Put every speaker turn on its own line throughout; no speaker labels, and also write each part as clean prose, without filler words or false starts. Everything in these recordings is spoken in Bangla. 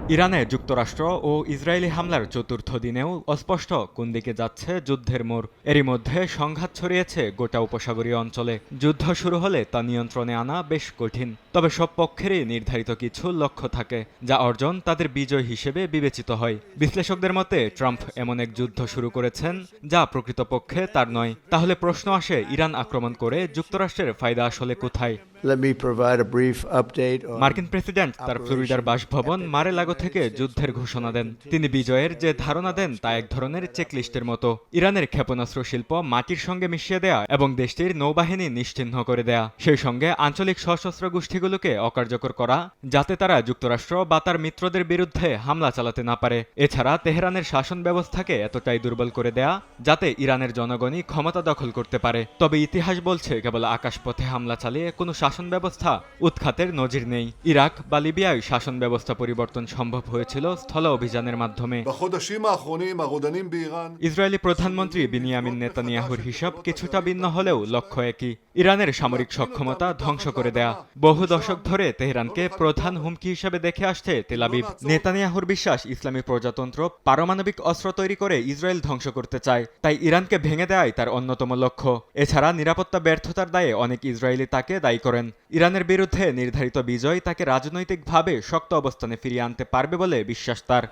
ইরানে যুক্তরাষ্ট্র ও ইসরায়েলি হামলার চতুর্থ দিনেও অস্পষ্ট কোন দিকে যাচ্ছে যুদ্ধের মোড়। এরই মধ্যে সংঘাত ছড়িয়েছে গোটা উপসাগরীয় অঞ্চলে। যুদ্ধ শুরু হলে তা নিয়ন্ত্রণে আনা বেশ কঠিন। তবে সব পক্ষেরই নির্ধারিত কিছু লক্ষ্য থাকে, যা অর্জন তাদের বিজয় হিসেবে বিবেচিত হয়। বিশ্লেষকদের মতে ট্রাম্প এমন এক যুদ্ধ শুরু করেছেন যা প্রকৃতপক্ষে তার নয়। তাহলে প্রশ্ন আসে, ইরান আক্রমণ করে যুক্তরাষ্ট্রের ফায়দা আসলে কোথায়?
Let me provide a brief update on
মার্কিন প্রেসিডেন্ট তার ফ্লোরিডার বাসভবন মারে-লাগো থেকে যুদ্ধের ঘোষণা দেন। তিনি বিজয়ের যে ধারণা দেন তা এক ধরনের চেকলিস্টের মতো। ইরানের ক্ষেপণাস্ত্র শিল্প মাটির সঙ্গে মিশিয়ে দেয়া এবং দেশটির নৌবাহিনী নিশ্চিহ্ন করে দেয়া, সেই সঙ্গে আঞ্চলিক সশস্ত্র গোষ্ঠীগুলোকে অকার্যকর করা যাতে তারা যুক্তরাষ্ট্র বা তার মিত্রদের বিরুদ্ধে হামলা চালাতে না পারে। এছাড়া তেহরানের শাসন ব্যবস্থাকে এতটাই দুর্বল করে দেয়া যাতে ইরানের জনগণই ক্ষমতা দখল করতে পারে। তবে ইতিহাস বলছে কেবল আকাশপথে হামলা চালিয়ে কোনো শাসন ব্যবস্থা উৎখাতের নজির নেই। ইরাক বা লিবিয়ায় শাসন ব্যবস্থা পরিবর্তন সম্ভব হয়েছিল স্থল অভিযানের মাধ্যমে। ইসরায়েলি প্রধানমন্ত্রী বিনিয়ামিন নেতানিয়াহুর হিসাব কিছুটা ভিন্ন হলেও লক্ষ্য একই, ইরানের সামরিক সক্ষমতা ধ্বংস করে দেয়া। বহু দশক ধরে তেহরানকে প্রধান হুমকি হিসেবে দেখে আসছে তেল আবিব। নেতানিয়াহুর বিশ্বাস ইসলামী প্রজাতন্ত্র পারমাণবিক অস্ত্র তৈরি করে ইসরায়েল ধ্বংস করতে চায়, তাই ইরানকে ভেঙে দেয়াই তার অন্যতম লক্ষ্য। এছাড়া নিরাপত্তা ব্যর্থতার দায়ে অনেক ইসরায়েলি তাকে দায়ী করেন। ইরানের বিরুদ্ধে নির্ধারিত বিজয় তাকে রাজনৈতিকভাবে শক্ত অবস্থানে ফিরিয়ে আনতে পারবে বলে বিশ্বাস তার।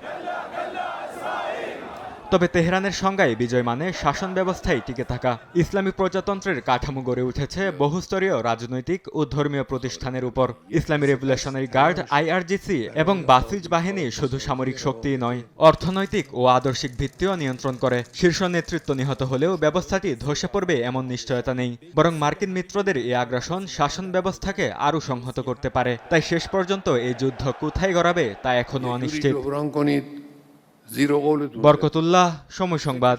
তবে তেহরানের সংজ্ঞায় বিজয় মানে শাসন ব্যবস্থায় টিকে থাকা। ইসলামী প্রজাতন্ত্রের কাঠামো গড়ে উঠেছে বহুস্তরীয় রাজনৈতিক ও ধর্মীয় প্রতিষ্ঠানের উপর। ইসলামী রেভলিউশনারি গার্ড আইআরজিসি এবং বাসিজ বাহিনী শুধু সামরিক শক্তিই নয়, অর্থনৈতিক ও আদর্শিক ভিত্তিও নিয়ন্ত্রণ করে। শীর্ষ নেতৃত্ব নিহত হলেও ব্যবস্থাটি ধসে পড়বে এমন নিশ্চয়তা নেই, বরং মার্কিন মিত্রদের এই আগ্রাসন শাসন ব্যবস্থাকে আরও সংহত করতে পারে। তাই শেষ পর্যন্ত এই যুদ্ধ কোথায় গড়াবে তা এখনো অনিশ্চিত। বরকতুল্লাহ, সময় সংবাদ।